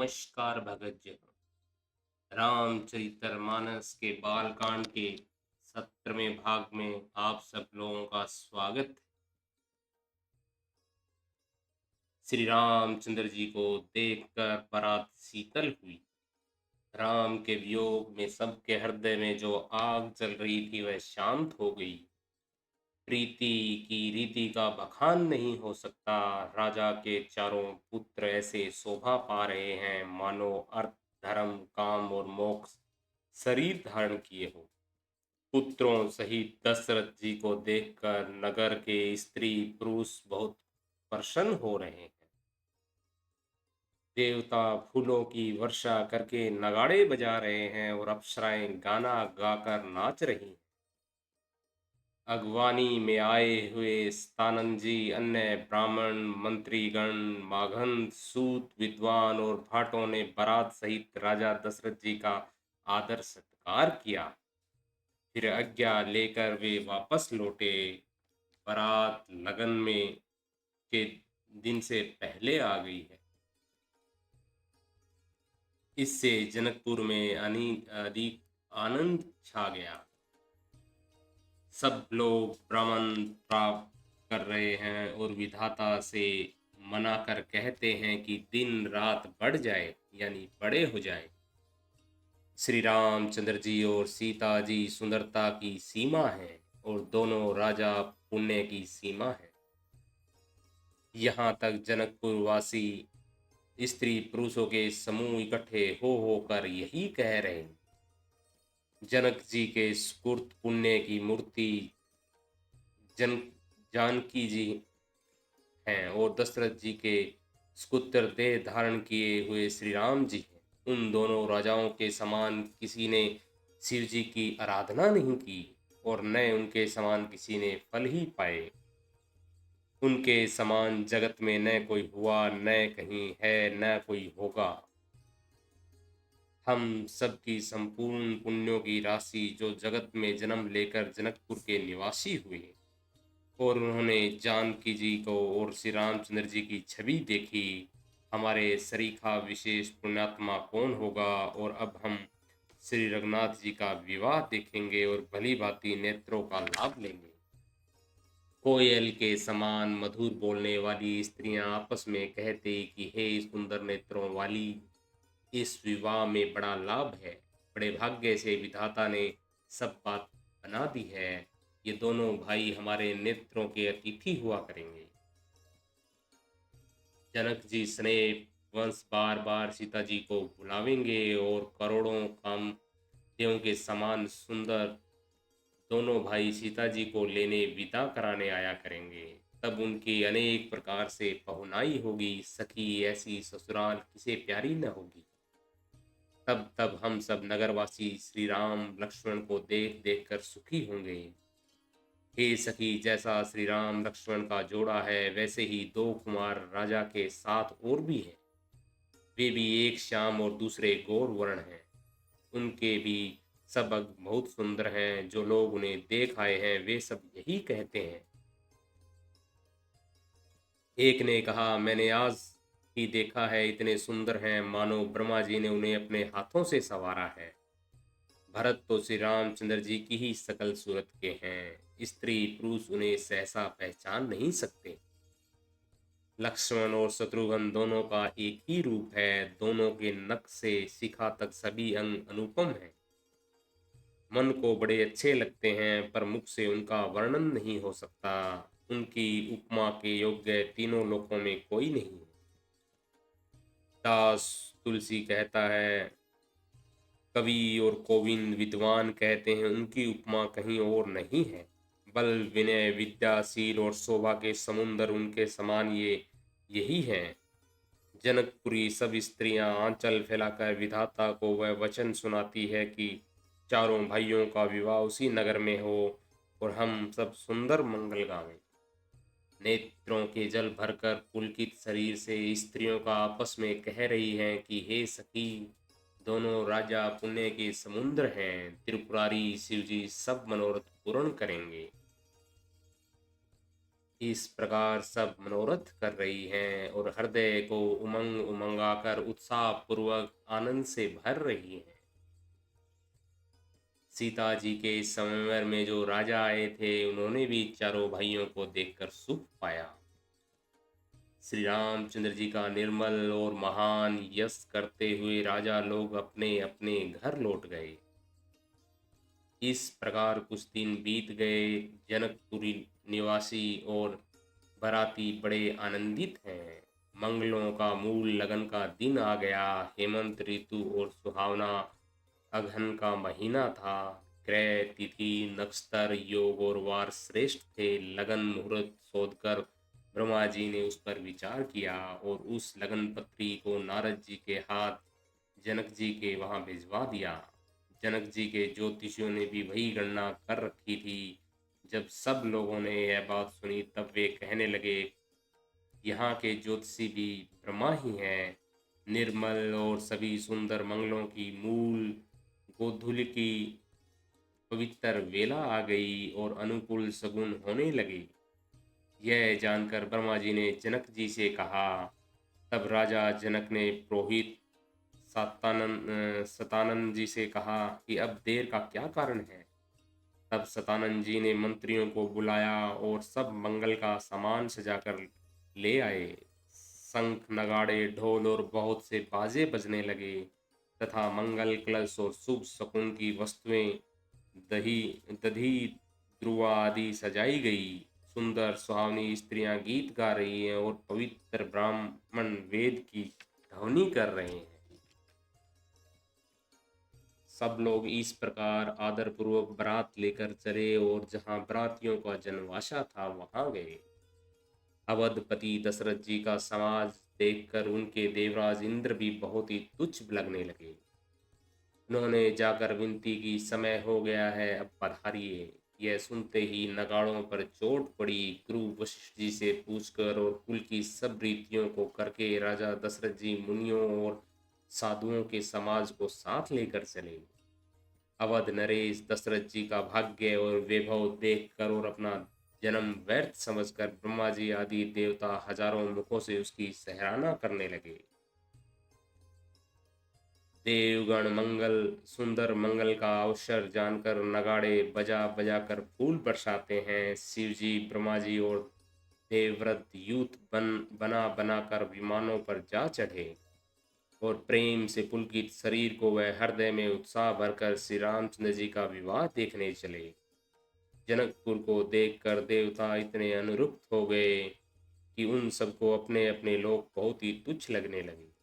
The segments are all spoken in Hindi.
नमस्कार भगत जन। रामचरितमानस के बालकांड के 17वें भाग में आप सब लोगों का स्वागत है। श्री रामचंद्र जी को देखकर परात शीतल हुई। राम के वियोग में सबके हृदय में जो आग जल रही थी वह शांत हो गई। प्रीति की रीति का बखान नहीं हो सकता। राजा के चारों पुत्र ऐसे शोभा पा रहे हैं मानो अर्थ, धर्म, काम और मोक्ष शरीर धारण किए हो। पुत्रों सहित दशरथ जी को देखकर नगर के स्त्री पुरुष बहुत प्रसन्न हो रहे हैं। देवता फूलों की वर्षा करके नगाड़े बजा रहे हैं और अप्सराएं गाना गाकर नाच रही हैं। अगवानी में आए हुए स्थानंद जी, अन्य ब्राह्मण, मंत्रीगण, माघन, सूत, विद्वान और भाटों ने बारात सहित राजा दशरथ जी का आदर सत्कार किया। फिर आज्ञा लेकर वे वापस लौटे। बारात लगन में के दिन से पहले आ गई है। इससे जनकपुर में अधिक आनंद छा गया। सब लोग ब्राह्मण प्राप्त कर रहे हैं और विधाता से मना कर कहते हैं कि दिन रात बढ़ जाए, यानी बड़े हो जाए। श्री रामचंद्र जी और सीता जी सुंदरता की सीमा है और दोनों राजा पुण्य की सीमा है। यहाँ तक जनकपुर वासी स्त्री पुरुषों के समूह इकट्ठे हो होकर यही कह रहे हैं। जनक जी के सुकृत पुण्य की मूर्ति जन जानकी जी हैं और दशरथ जी के सुपुत्र देह धारण किए हुए श्री राम जी हैं। उन दोनों राजाओं के समान किसी ने शिव जी की आराधना नहीं की और न उनके समान किसी ने फल ही पाए। उनके समान जगत में न कोई हुआ, न कहीं है, न कोई होगा। हम सबकी संपूर्ण पुण्यों की राशि जो जगत में जन्म लेकर जनकपुर के निवासी हुए और उन्होंने जानकी जी को और श्री रामचंद्र जी की छवि देखी, हमारे सरीखा विशेष पुण्यात्मा कौन होगा। और अब हम श्री रघुनाथ जी का विवाह देखेंगे और भली भांति नेत्रों का लाभ लेंगे। कोयल के समान मधुर बोलने वाली स्त्रियां आपस में कहते कि हे सुंदर नेत्रों वाली, इस विवाह में बड़ा लाभ है। बड़े भाग्य से विधाता ने सब बात बना दी है। ये दोनों भाई हमारे नेत्रों के अतिथि हुआ करेंगे। जनक जी स्नेह वंश बार बार सीता जी को बुलावेंगे और करोड़ों कामदेवों के समान सुंदर दोनों भाई सीता जी को लेने विदा कराने आया करेंगे। तब उनकी अनेक प्रकार से पहुनाई होगी। सखी ऐसी ससुराल किसे प्यारी न होगी। तब तब हम सब नगरवासी श्री राम लक्ष्मण को देख देख कर सुखी होंगे। हे सखी, जैसा श्री राम लक्ष्मण का जोड़ा है वैसे ही दो कुमार राजा के साथ और भी हैं। वे भी एक श्याम और दूसरे गौर वर्ण हैं। उनके भी सब अंग बहुत सुंदर हैं। जो लोग उन्हें देख आए हैं वे सब यही कहते हैं। एक ने कहा, मैंने आज ही देखा है, इतने सुंदर हैं मानो ब्रह्मा जी ने उन्हें अपने हाथों से संवारा है। भरत तो श्री रामचंद्र जी की ही सकल सूरत के हैं। स्त्री पुरुष उन्हें सहसा पहचान नहीं सकते। लक्ष्मण और शत्रुघ्न दोनों का एक ही रूप है। दोनों के नख से शिखा तक सभी अंग अनुपम हैं। मन को बड़े अच्छे लगते हैं पर मुख से उनका वर्णन नहीं हो सकता। उनकी उपमा के योग्य तीनों लोकों में कोई नहीं है। दास तुलसी कहता है, कवि और कोविंद विद्वान कहते हैं उनकी उपमा कहीं और नहीं है। बल, विनय, विद्याशील और शोभा के समुंदर उनके समान यही हैं। जनकपुरी सब स्त्रियां आंचल फैलाकर विधाता को वह वचन सुनाती है कि चारों भाइयों का विवाह उसी नगर में हो और हम सब सुंदर मंगल गावें। नेत्रों के जल भरकर पुलकित शरीर से स्त्रियों का आपस में कह रही हैं कि हे सखी, दोनों राजा पुण्य के समुद्र हैं। त्रिपुरारी शिवजी सब मनोरथ पूर्ण करेंगे। इस प्रकार सब मनोरथ कर रही हैं और हृदय को उमंग उमंगाकर उत्साह पूर्वक आनंद से भर रही हैं। सीता जी के स्वयंवर में जो राजा आए थे उन्होंने भी चारों भाइयों को देखकर सुख पाया। श्री रामचंद्र जी का निर्मल और महान यश करते हुए राजा लोग अपने अपने घर लौट गए। इस प्रकार कुछ दिन बीत गए। जनकपुरी निवासी और बाराती बड़े आनंदित हैं। मंगलों का मूल लगन का दिन आ गया। हेमंत ऋतु और सुहावना अगहन का महीना था। क्रय तिथि नक्षत्र योग और वार श्रेष्ठ थे। लगन मुहूर्त शोधकर ब्रह्मा जी ने उस पर विचार किया और उस लगन पत्री को नारद जी के हाथ जनक जी के वहां भिजवा दिया। जनक जी के ज्योतिषियों ने भी वही गणना कर रखी थी। जब सब लोगों ने यह बात सुनी तब वे कहने लगे, यहाँ के ज्योतिषी भी ब्रह्मा ही हैं। निर्मल और सभी सुंदर मंगलों की मूल गोधूलि की पवित्र वेला आ गई और अनुकूल सगुन होने लगे। यह जानकर ब्रह्मा जी ने जनक जी से कहा। तब राजा जनक ने पुरोहित सतानंद जी से कहा कि अब देर का क्या कारण है। तब सतानंद जी ने मंत्रियों को बुलाया और सब मंगल का सामान सजाकर ले आए। शंख नगाड़े ढोल और बहुत से बाजे बजने लगे तथा मंगल कलश और शुभ शकुन की वस्तुएं दही दधी ध्रुवा आदि सजाई गई। सुंदर सुहावनी स्त्रियां गीत गा रही हैं और पवित्र ब्राह्मण वेद की ध्वनि कर रहे हैं। सब लोग इस प्रकार आदर पूर्वक बारात लेकर चले और जहां बरातियों का जनवासा था वहां गए। अवधपति दशरथ जी का समाज देखकर उनके देवराज इंद्र भी बहुत ही तुच्छ लगने लगे। उन्होंने जाकर विनती की, समय हो गया है, अब पधारिए। यह सुनते ही नगाड़ों पर चोट पड़ी। गुरु वशिष्ठ जी से पूछकर और कुल की सब रीतियों को करके राजा दशरथ जी मुनियों और साधुओं के समाज को साथ लेकर चले। अवध नरेश दशरथ जी का भाग्य और वैभव देखकर और अपना जन्म व्यर्थ समझकर ब्रह्मा जी आदि देवता हजारों मुखों से उसकी सराहना करने लगे। देवगण मंगल सुंदर मंगल का अवसर जानकर नगाड़े बजा बजा कर फूल बरसाते हैं। शिव जी ब्रह्मा जी और देवव्रत यूथ बना बना कर विमानों पर जा चढ़े और प्रेम से पुलकित शरीर को वह हृदय में उत्साह भरकर श्री रामचंद्र जी का विवाह देखने चले। जनकपुर को देखकर देवता इतने अनुरुक्त हो गए कि उन सबको अपने अपने लोग बहुत ही तुच्छ लगने लगे।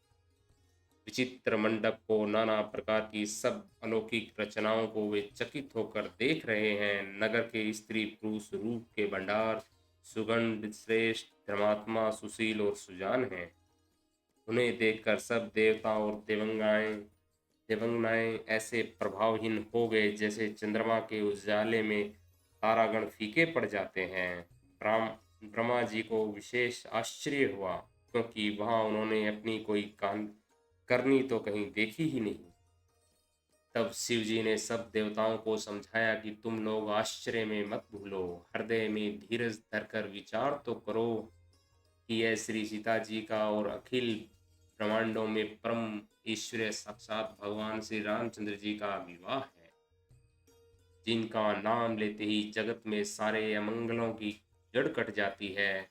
विचित्र मंडप को नाना प्रकार की सब अलौकिक रचनाओं को वे चकित होकर देख रहे हैं। नगर के स्त्री पुरुष रूप के भंडार सुगंध श्रेष्ठ धर्मात्मा सुशील और सुजान हैं। उन्हें देखकर सब देवता और देवंगनाएं ऐसे प्रभावहीन हो गए जैसे चंद्रमा के उजाले में तारागण फीके पड़ जाते हैं। ब्रह्मा जी को विशेष आश्चर्य हुआ क्योंकि वहां उन्होंने अपनी कोई करनी तो कहीं देखी ही नहीं। तब शिव जी ने सब देवताओं को समझाया कि तुम लोग आश्चर्य में मत भूलो, हृदय में धीरज धरकर विचार तो करो कि यह श्री सीता जी का और अखिल ब्रह्मांडों में परम ईश्वरीय साक्षात भगवान श्री रामचंद्र जी का विवाह है, जिनका नाम लेते ही जगत में सारे अमंगलों की जड़ कट जाती है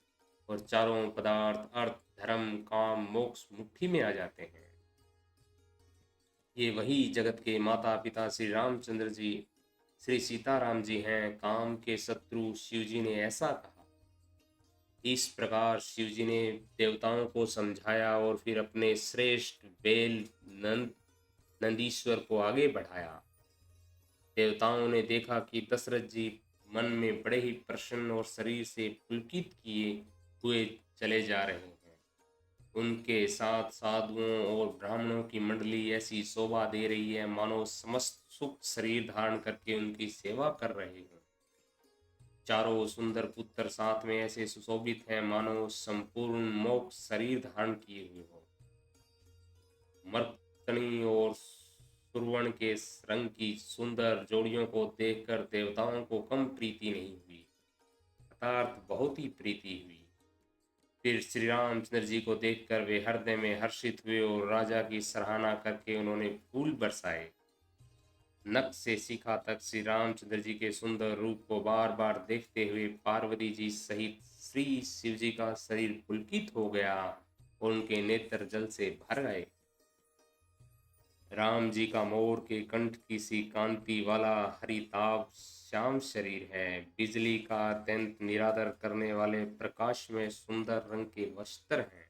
और चारों पदार्थ अर्थ धर्म काम मोक्ष मुट्ठी में आ जाते हैं। ये वही जगत के माता पिता श्री रामचंद्र जी श्री सीताराम जी हैं। काम के शत्रु शिव जी ने ऐसा कहा। इस प्रकार शिव जी ने देवताओं को समझाया और फिर अपने श्रेष्ठ बेल नंदीश्वर को आगे बढ़ाया। देवताओं ने देखा कि दशरथ जी मन में बड़े ही प्रसन्न और शरीर से पुलकित किए हुए चले जा रहे हैं। उनके साथ साधुओं और ब्राह्मणों की मंडली ऐसी शोभा दे रही है मानो समस्त सुख शरीर धारण करके उनकी सेवा कर रहे हैं। चारों सुंदर पुत्र साथ में ऐसे सुशोभित हैं मानो संपूर्ण मोक्ष शरीर धारण किए हुए हो। मर्कनी और सुरवण के रंग की सुंदर जोड़ियों को देखकर देवताओं को कम प्रीति नहीं हुई पदार्थ बहुत ही प्रीति हुई। फिर श्री रामचंद्र जी को देखकर वे हृदय में हर्षित हुए और राजा की सराहना करके उन्होंने फूल बरसाए। नख से शिखा तक श्री रामचंद्र जी के सुंदर रूप को बार बार देखते हुए पार्वती जी सहित श्री शिव जी का शरीर पुलकित हो गया और उनके नेत्र जल से भर गए। राम जी का मोर के कंठ की सी कांति वाला हरिताभ श्याम शरीर है। बिजली का अत्यंत निरादर करने वाले प्रकाश में सुंदर रंग के वस्त्र हैं।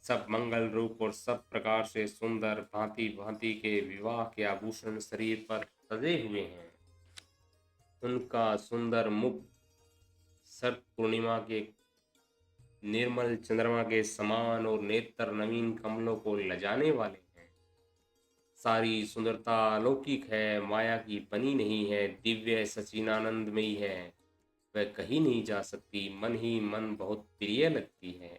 सब मंगल रूप और सब प्रकार से सुंदर भांति भांति के विवाह के आभूषण शरीर पर सजे हुए हैं। उनका सुंदर मुख शरद पूर्णिमा के निर्मल चंद्रमा के समान और नेत्र नवीन कमलों को लजाने वाले हैं। सारी सुंदरता अलौकिक है, माया की बनी नहीं है, दिव्य सचिनानंदमयी है, वह कहीं नहीं जा सकती, मन ही मन बहुत प्रिय लगती है।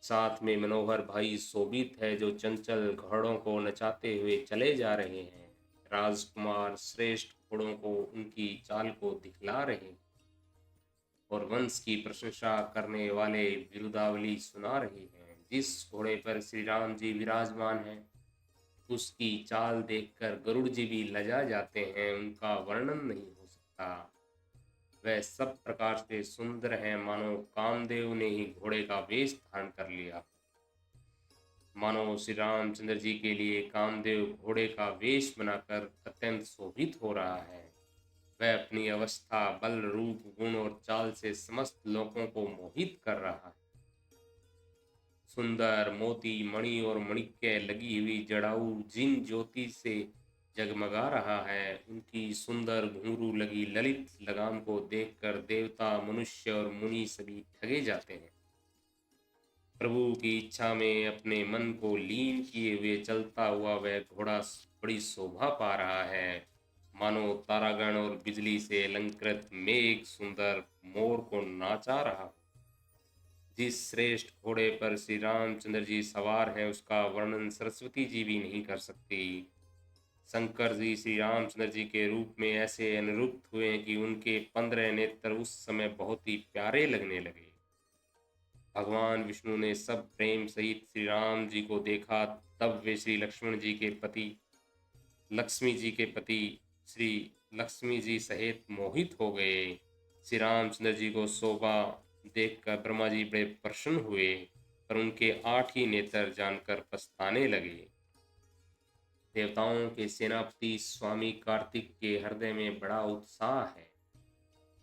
साथ में मनोहर भाई शोभित है जो चंचल घोड़ों को नचाते हुए चले जा रहे हैं। राजकुमार श्रेष्ठ घोड़ों को उनकी चाल को दिखला रहे हैं और वंश की प्रशंसा करने वाले बिरुदावली सुना रहे हैं। जिस घोड़े पर श्री राम जी विराजमान हैं उसकी चाल देखकर गरुड़ जी भी लजा जाते हैं, उनका वर्णन नहीं हो सकता। वह सब प्रकार से सुंदर हैं, मानो कामदेव ने ही घोड़े का वेश धारण कर लिया। मानो श्री रामचंद्र जी के लिए कामदेव घोड़े का वेश बनाकर अत्यंत शोभित हो रहा है। वह अपनी अवस्था, बल, रूप, गुण और चाल से समस्त लोगों को मोहित कर रहा है। सुंदर मोती, मणि और मणिक्य लगी हुई जड़ाऊ जिन ज्योति से जगमगा रहा है, उनकी सुंदर घुंघरू लगी ललित लगाम को देखकर देवता, मनुष्य और मुनि सभी ठगे जाते हैं। प्रभु की इच्छा में अपने मन को लीन किए हुए चलता हुआ वह घोड़ा बड़ी शोभा पा रहा है, मानो तारागण और बिजली से अलंकृत मेघ सुंदर मोर को नाचा रहा। जिस श्रेष्ठ घोड़े पर श्री रामचंद्र जी सवार हैं उसका वर्णन सरस्वती जी भी नहीं कर सकती। शंकर जी श्री रामचंद्र जी के रूप में ऐसे अनुरूप हुए हैं कि उनके 15 नेत्र उस समय बहुत ही प्यारे लगने लगे। भगवान विष्णु ने सब प्रेम सहित श्री राम जी को देखा, तब वे श्री लक्ष्मी जी के पति श्री लक्ष्मी जी सहित मोहित हो गए। श्री रामचंद्र जी को शोभा देखकर ब्रह्मा जी बड़े प्रसन्न हुए, पर उनके 8 ही नेत्र जानकर पछताने लगे। देवताओं के सेनापति स्वामी कार्तिक के हृदय में बड़ा उत्साह है,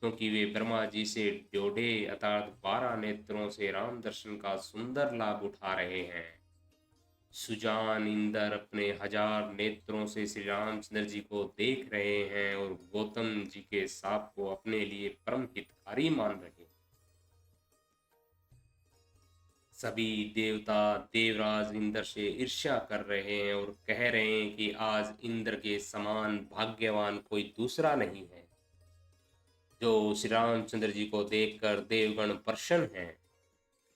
क्योंकि वे ब्रह्मा जी से ड्योढ़े अर्थात 12 नेत्रों से राम दर्शन का सुंदर लाभ उठा रहे हैं। सुजान इंद्र अपने 1000 नेत्रों से श्री रामचंद्र जी को देख रहे हैं और गौतम जी के साप को अपने लिए परम हितकारी मान रहे हैं। सभी देवता देवराज इंद्र से ईर्ष्या कर रहे हैं और कह रहे हैं कि आज इंद्र के समान भाग्यवान कोई दूसरा नहीं है। जो श्री रामचंद्र जी को देखकर देवगण प्रसन्न हैं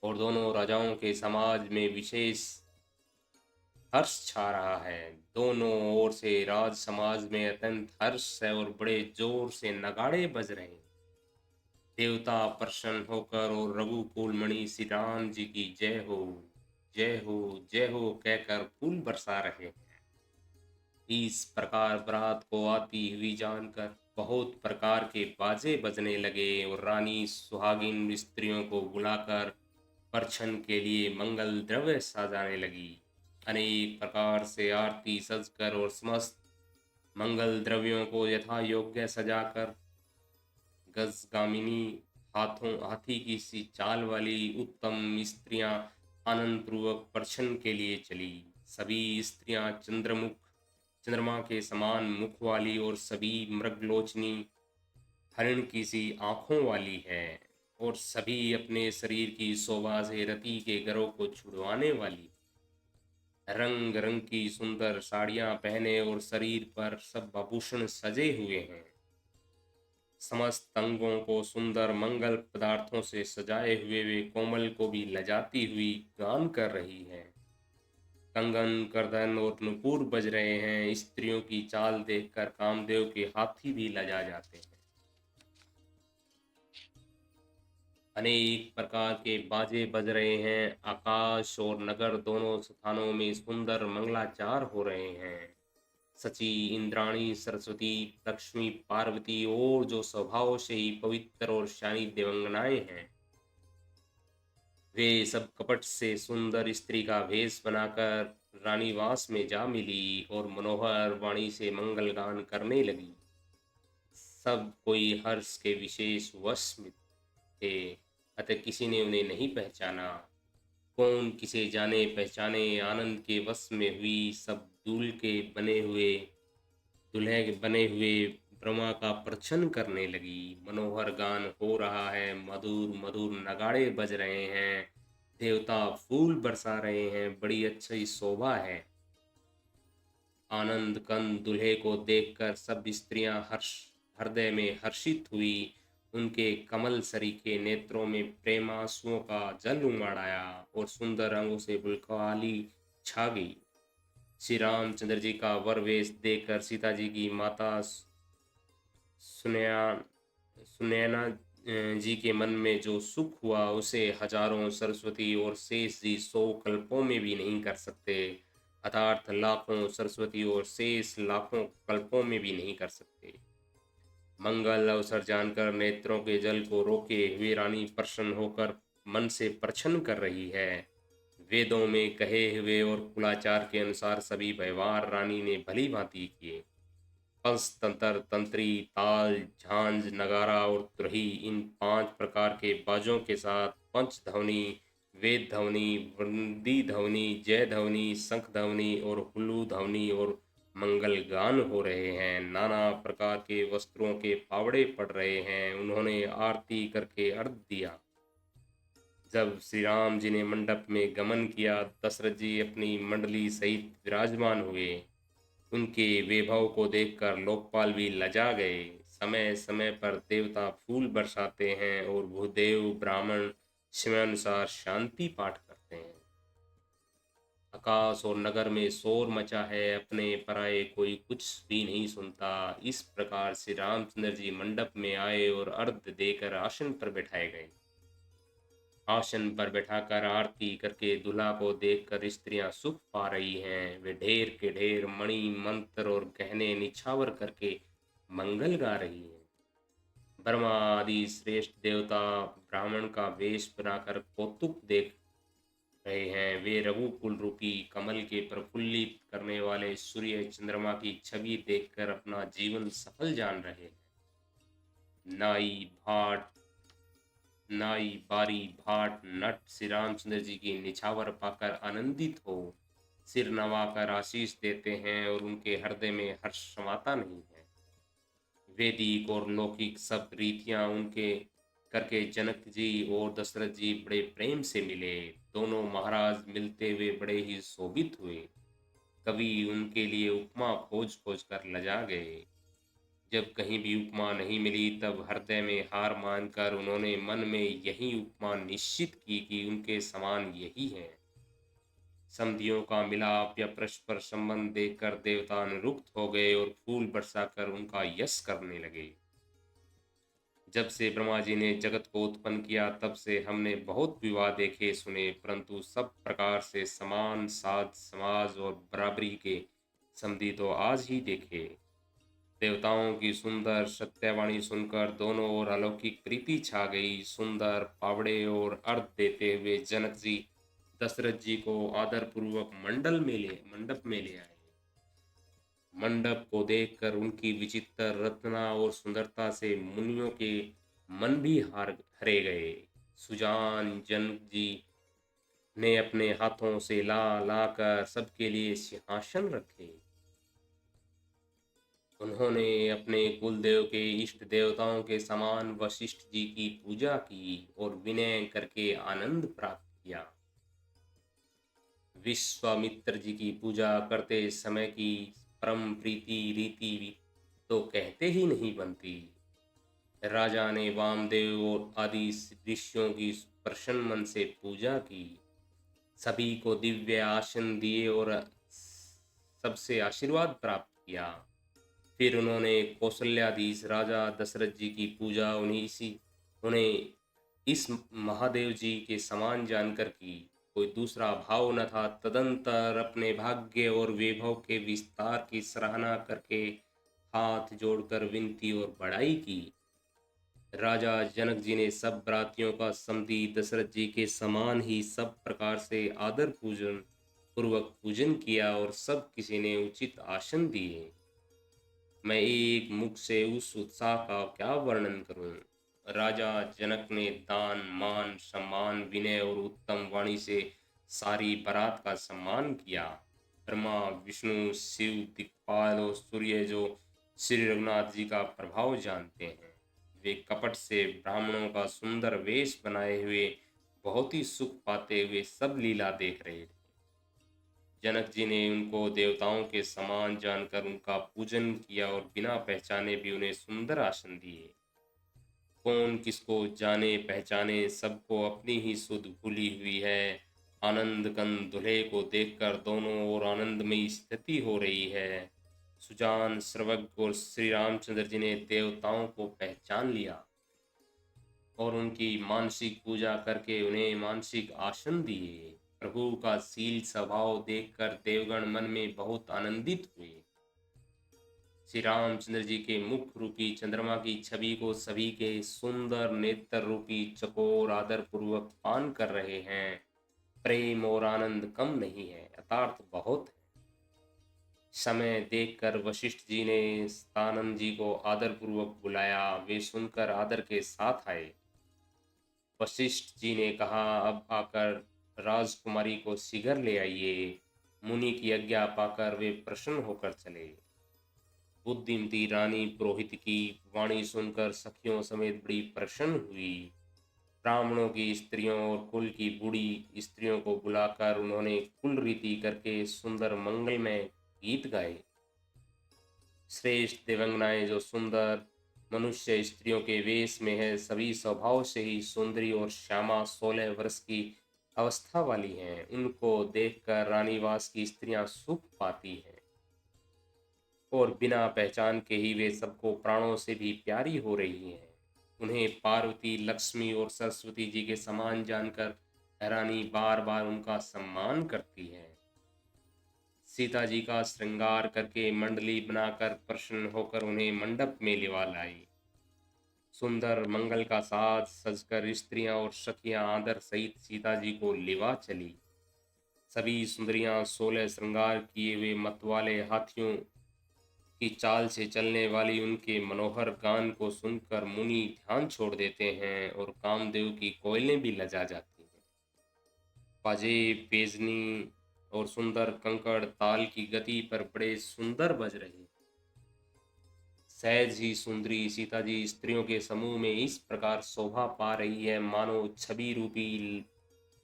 और दोनों राजाओं के समाज में विशेष हर्ष छा रहा है। दोनों ओर से राज समाज में अत्यंत हर्ष है और बड़े जोर से नगाड़े बज रहे हैं। देवता प्रसन्न होकर और रघुकुल मणि श्री राम जी की जय हो, जय हो, जय हो कहकर फूल बरसा रहे हैं। इस प्रकार बारात को आती हुई जानकर बहुत प्रकार के बाजे बजने लगे और रानी सुहागिन स्त्रियों को बुलाकर परछन के लिए मंगल द्रव्य सजाने लगी। अनेक प्रकार से आरती सजकर और समस्त मंगल द्रव्यों को यथा योग्य सजाकर गजगामिनी हाथी की सी चाल वाली उत्तम स्त्रियां आनंद पूर्वक परछन के लिए चली। सभी स्त्रियां चंद्रमा के समान मुख वाली और सभी मृगलोचनी हरिण की सी आंखों वाली है और सभी अपने शरीर की शोभा से रति के गरों को छुड़वाने वाली। रंग रंग की सुंदर साड़ियां पहने और शरीर पर सब आभूषण सजे हुए हैं। समस्त अंगों को सुंदर मंगल पदार्थों से सजाए हुए वे कोमल को भी लजाती हुई गान कर रही है। कंगन, करधन और नुपुर बज रहे हैं। स्त्रियों की चाल देखकर कामदेव के हाथी भी लजा जाते हैं। अनेक प्रकार के बाजे बज रहे हैं। आकाश और नगर दोनों स्थानों में सुंदर मंगलाचार हो रहे हैं। सची, इंद्राणी, सरस्वती, लक्ष्मी, पार्वती और जो स्वभाव से ही पवित्र और शानी देवंगनाएं हैं, वे सब कपट से सुंदर स्त्री का भेष बनाकर रानीवास में जा मिली और मनोहर वाणी से मंगल गान करने लगी। सब कोई हर्ष के विशेष वश में थे, अतः किसी ने उन्हें नहीं पहचाना। कौन किसे जाने पहचाने, आनंद के वश में हुई सब दूल्हे के बने हुए ब्रह्मा का प्रदर्शन करने लगी। मनोहर गान हो रहा है, मधुर मधुर नगाड़े बज रहे हैं, देवता फूल बरसा रहे हैं, बड़ी अच्छी शोभा है। आनंद कंद दूल्हे को देखकर सब स्त्रियां हर्ष हृदय में हर्षित हुई। उनके कमल सरीखे नेत्रों में प्रेमांसुओं का जल उमड़ आया और सुंदर रंगों से गुलकाली छा गई। श्री रामचंद्र जी का वर वेश देखकर सीता जी की माता सुनैना सुनैना जी के मन में जो सुख हुआ उसे हजारों सरस्वती और शेष जी 100 कल्पों में भी नहीं कर सकते, अर्थात लाखों सरस्वती और शेष लाखों कल्पों में भी नहीं कर सकते। मंगल अवसर जानकर नेत्रों के जल को रोके हुए रानी प्रसन्न होकर मन से प्रसन्न कर रही है। वेदों में कहे हुए और कुलाचार के अनुसार सभी व्यवहार रानी ने भली भांति किए। पंचतंत्र, तंत्री, ताल, झांझ, नगारा और तुरही, इन 5 प्रकार के बाजों के साथ पंच ध्वनि, वेद ध्वनि, वंदी ध्वनि, जय ध्वनि, शंख ध्वनि और हुल्लू ध्वनि और मंगल गान हो रहे हैं। नाना प्रकार के वस्त्रों के फावड़े पड़ रहे हैं। उन्होंने आरती करके अर्घ दिया। जब श्री राम जी ने मंडप में गमन किया, दशरथ जी अपनी मंडली सहित विराजमान हुए। उनके वैभव को देखकर लोकपाल भी लजा गए। समय समय पर देवता फूल बरसाते हैं और भूदेव ब्राह्मण समयानुसार शांति पाठ करते हैं। आकाश और नगर में शोर मचा है, अपने पराये कोई कुछ भी नहीं सुनता। इस प्रकार से रामचंद्र जी मंडप में आए और अर्घ देकर आसन पर बैठाए गए। आसन पर बैठाकर आरती करके दूल्हा को देखकर स्त्रियां सुख पा रही हैं। वे ढेर के ढेर मणि, मंत्र और गहने निछावर करके मंगल गा रही हैं। ब्रह्मा आदि श्रेष्ठ देवता ब्राह्मण का वेश बनाकर कौतुक देख रहे हैं। वे रघुकुल रूपी कमल के प्रफुल्लित करने वाले सूर्य चंद्रमा की छवि देखकर अपना जीवन सफल जान रहे हैं। नाई भाट नाई, बारी, भाट, नट श्री रामचंद्र जी की निछावर पाकर आनंदित हो सिर नवाकर आशीष देते हैं और उनके हृदय में हर्ष समाता नहीं है। वैदिक और लौकिक सब रीतियां उनके करके जनक जी और दशरथ जी बड़े प्रेम से मिले। दोनों महाराज मिलते हुए बड़े ही शोभित हुए। कवि उनके लिए उपमा खोज खोज कर लजा गए। जब कहीं भी उपमा नहीं मिली तब हृदय में हार मानकर उन्होंने मन में यही उपमा निश्चित की कि उनके समान यही है। समधियों का मिलाप या परस्पर संबंध देखकर देवता निरुक्त हो गए और फूल बरसाकर उनका यश करने लगे। जब से ब्रह्मा जी ने जगत को उत्पन्न किया तब से हमने बहुत विवाह देखे सुने, परंतु सब प्रकार से समान साध समाज और बराबरी के समधी तो आज ही देखे। देवताओं की सुंदर सत्यवाणी सुनकर दोनों ओर अलौकिक प्रीति छा गई। सुंदर पावड़े और अर्घ देते हुए जनक जी दशरथ जी को आदर पूर्वक मंडप में ले आए। मंडप को देखकर उनकी विचित्र रत्ना और सुंदरता से मुनियों के मन भी हरे गए। सुजान जनक जी ने अपने हाथों से ला ला कर सबके लिए सिंहासन रखे। उन्होंने अपने कुलदेव के इष्ट देवताओं के समान वशिष्ठ जी की पूजा की और विनय करके आनंद प्राप्त किया। विश्वामित्र जी की पूजा करते समय की परम प्रीति रीति तो कहते ही नहीं बनती। राजा ने वामदेव और आदि ऋषियों की प्रसन्न मन से पूजा की, सभी को दिव्य आसन दिए और सबसे आशीर्वाद प्राप्त किया। फिर उन्होंने कौशल्याधीश राजा दशरथ जी की पूजा उन्हें इस महादेव जी के समान जानकर कि कोई दूसरा भाव न था, तदंतर अपने भाग्य और वैभव के विस्तार की सराहना करके हाथ जोड़कर विनती और बड़ाई की। राजा जनक जी ने सब बरातियों का समधी दशरथ जी के समान ही सब प्रकार से आदर पूजन पूर्वक पूजन किया और सब किसी ने उचित आसन दिए। मैं एक मुख से उस उत्साह का क्या वर्णन करूं। राजा जनक ने दान मान सम्मान विनय और उत्तम वाणी से सारी बारात का सम्मान किया। ब्रह्मा विष्णु शिव दिक्पाल और सूर्य जो श्री रघुनाथ जी का प्रभाव जानते हैं, वे कपट से ब्राह्मणों का सुंदर वेश बनाए हुए बहुत ही सुख पाते हुए सब लीला देख रहे थे। जनक जी ने उनको देवताओं के समान जानकर उनका पूजन किया और बिना पहचाने भी उन्हें सुंदर आसन दिए। कौन किसको जाने पहचाने, सबको अपनी ही सुध भूली हुई है। आनंद कंद दुल्हे को देखकर दोनों ओर आनंदमयी स्थिति हो रही है। सुजान सर्वज्ञ और श्री रामचंद्र जी ने देवताओं को पहचान लिया और उनकी मानसिक पूजा करके उन्हें मानसिक आसन दिए। प्रभु का शील स्वभाव देखकर देवगण मन में बहुत आनंदित हुए। श्री रामचंद्र जी के मुख रूपी चंद्रमा की छवि को सभी के सुंदर नेत्र रूपी चकोर आदर पूर्वक पान कर रहे हैं। प्रेम और आनंद कम नहीं है, यथार्थ बहुत है। समय देखकर वशिष्ठ जी ने सतानंद जी को आदर पूर्वक बुलाया। वे सुनकर आदर के साथ आए। वशिष्ठ जी ने कहा, अब आकर राजकुमारी को शीघ्र ले आइए। मुनि की आज्ञा पाकर वे प्रसन्न होकर चले। बुद्धिमती रानी पुरोहित की वाणी सुनकर सखियों समेत बड़ी प्रसन्न हुई। ब्राह्मणों की स्त्रियों और कुल की बूढ़ी स्त्रियों को बुलाकर उन्होंने कुल रीति करके सुंदर मंगलमय गीत गाए। श्रेष्ठ देवंगनाएं जो सुंदर मनुष्य स्त्रियों के वेश में है, सभी स्वभाव से ही सुंदरी और श्यामा 16 वर्ष की अवस्था वाली हैं। उनको देखकर रानीवास की स्त्रियां सुख पाती हैं और बिना पहचान के ही वे सबको प्राणों से भी प्यारी हो रही हैं। उन्हें पार्वती लक्ष्मी और सरस्वती जी के समान जानकर रानी बार बार उनका सम्मान करती है। सीता जी का श्रृंगार करके मंडली बनाकर प्रसन्न होकर उन्हें मंडप में लिवा लाई। सुंदर मंगल का साज सजकर स्त्रियां और सखियां आदर सहित सीता जी को लिवा चली। सभी सुंदरियां 16 श्रृंगार किए हुए मतवाले हाथियों की चाल से चलने वाली उनके मनोहर गान को सुनकर मुनि ध्यान छोड़ देते हैं और कामदेव की कोयलें भी लजा जाती हैं। बाजे बेजनी और सुंदर कंकड़ ताल की गति पर बड़े सुंदर बज रहे हैं। सहज ही सुंदरी सीता जी स्त्रियों के समूह में इस प्रकार शोभा पा रही है, मानो छवि रूपी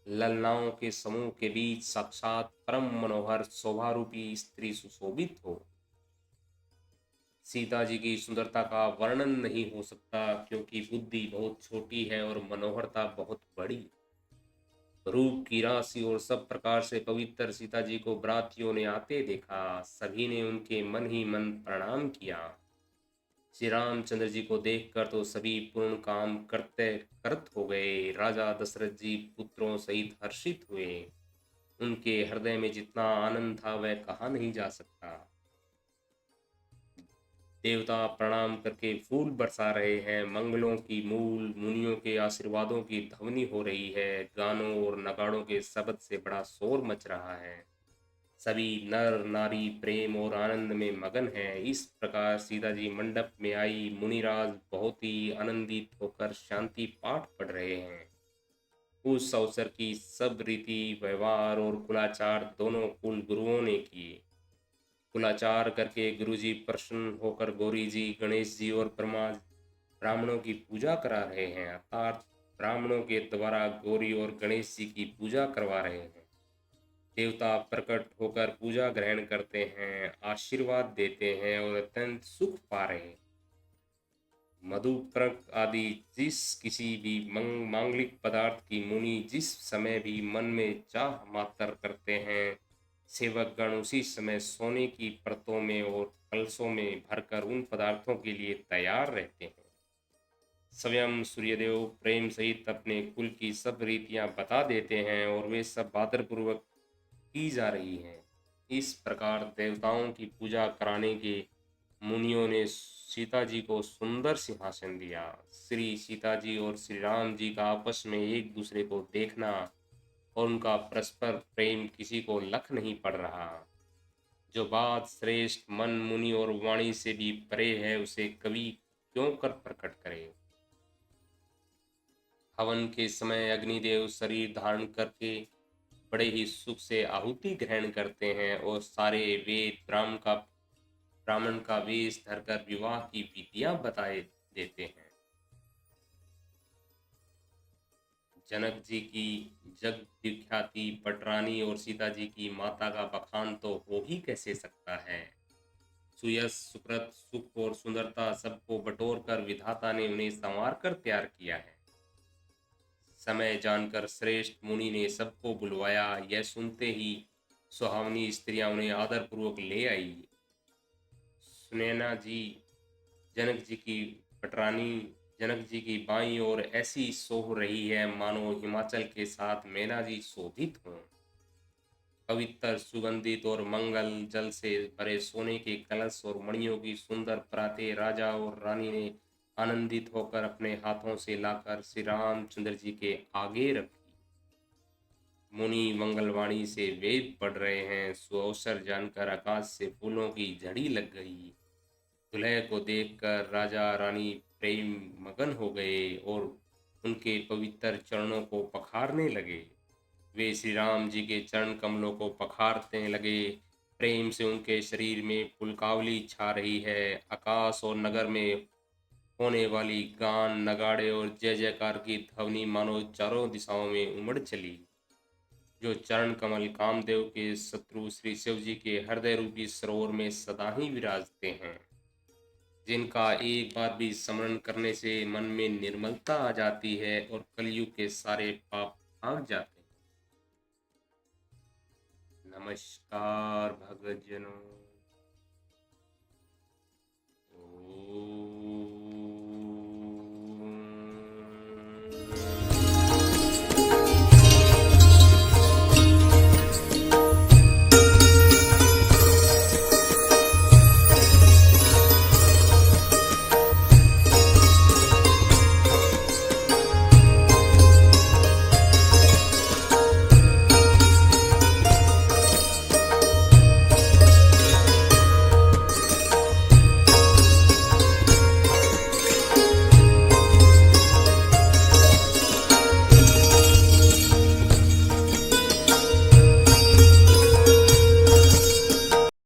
ललनाओं के समूह के बीच साक्षात परम मनोहर शोभा रूपी स्त्री सुशोभित हो। सीता जी की सुंदरता का वर्णन नहीं हो सकता, क्योंकि बुद्धि बहुत छोटी है और मनोहरता बहुत बड़ी। रूप की राशि और सब प्रकार से पवित्र सीता जी को बरातियों ने आते देखा। सभी ने उनके मन ही मन प्रणाम किया। श्री रामचंद्र जी को देखकर तो सभी पूर्ण काम करते करत हो गए। राजा दशरथ जी पुत्रों सहित हर्षित हुए। उनके हृदय में जितना आनंद था वह कहा नहीं जा सकता। देवता प्रणाम करके फूल बरसा रहे हैं। मंगलों की मूल मुनियों के आशीर्वादों की ध्वनि हो रही है। गानों और नगाड़ों के शब्द से बड़ा शोर मच रहा है। सभी नर नारी प्रेम और आनंद में मगन हैं। इस प्रकार सीता जी मंडप में आई। मुनिराज बहुत ही आनंदित होकर शांति पाठ पढ़ रहे हैं। उस अवसर की सब रीति व्यवहार और कुलाचार दोनों कुल गुरुओं ने किए। कुलाचार करके गुरुजी प्रसन्न होकर गौरी जी गणेश जी और ब्राह्मणों की पूजा करा रहे हैं, अर्थात ब्राह्मणों के द्वारा गौरी और गणेश जी की पूजा करवा रहे हैं। देवता प्रकट होकर पूजा ग्रहण करते हैं, आशीर्वाद देते हैं और अत्यंत सुख पा रहे हैं। मधुपर्क आदि जिस किसी भी मांगलिक पदार्थ की मुनि जिस समय भी मन में चाह मात्र करते हैं, सेवकगण उसी समय सोने की परतों में और कलशों में भरकर उन पदार्थों के लिए तैयार रहते हैं। स्वयं सूर्यदेव प्रेम सहित अपने कुल की सब रीतियां बता देते हैं और वे सब आदरपूर्वक की जा रही हैं। इस प्रकार देवताओं की पूजा कराने के मुनियों ने सीता जी को सुंदर सिंहासन दिया। श्री सीता जी और श्री राम जी का आपस में एक दूसरे को देखना और उनका परस्पर प्रेम किसी को लख नहीं पड़ रहा। जो बात श्रेष्ठ मन मुनि और वाणी से भी परे है, उसे कवि क्यों कर प्रकट करे। हवन के समय अग्निदेव शरीर धारण करके बड़े ही सुख से आहुति ग्रहण करते हैं और सारे वेद ब्राह्मण का वेश धरकर विवाह की विधियां बताए देते हैं। जनक जी की जग विख्याति पटरानी और सीता जी की माता का बखान तो हो ही कैसे सकता है। सुयश सुकृत सुख और सुंदरता सबको बटोर कर विधाता ने उन्हें संवार कर तैयार किया है। समय जानकर श्रेष्ठ मुनि ने सबको बुलवाया। यह सुनते ही सुहावनी स्त्रियां उन्हें आदरपूर्वक ले आई। सुनैना जी जनक जी की पटरानी जनक जी की बाईं ओर ऐसी सोह रही है मानो हिमाचल के साथ मैना जी शोभित हों। पवित्र सुगंधित और मंगल जल से भरे सोने के कलश और मणियों की सुंदर परातें राजा और रानी ने आनंदित होकर अपने हाथों से लाकर श्री रामचंद्र जी के आगे रखी। मुनि मंगलवाणी से वेद पढ़ रहे हैं। सुअवसर जानकर आकाश से फूलों की झड़ी लग गई। दुल्हे को देखकर राजा रानी प्रेम मगन हो गए और उनके पवित्र चरणों को पखारने लगे। वे श्री राम जी के चरण कमलों को पखारने लगे। प्रेम से उनके शरीर में पुलकावली छा रही है। आकाश और नगर में होने वाली गान नगाड़े और जय जयकार की ध्वनि मानो चारों दिशाओं में उमड़ चली। जो चरण कमल कामदेव के शत्रु श्री शिव जी के हृदय रूपी सरोवर में सदा ही विराजते हैं, जिनका एक बार भी स्मरण करने से मन में निर्मलता आ जाती है और कलयुग के सारे पाप भाग जाते हैं। नमस्कार भगतजनों।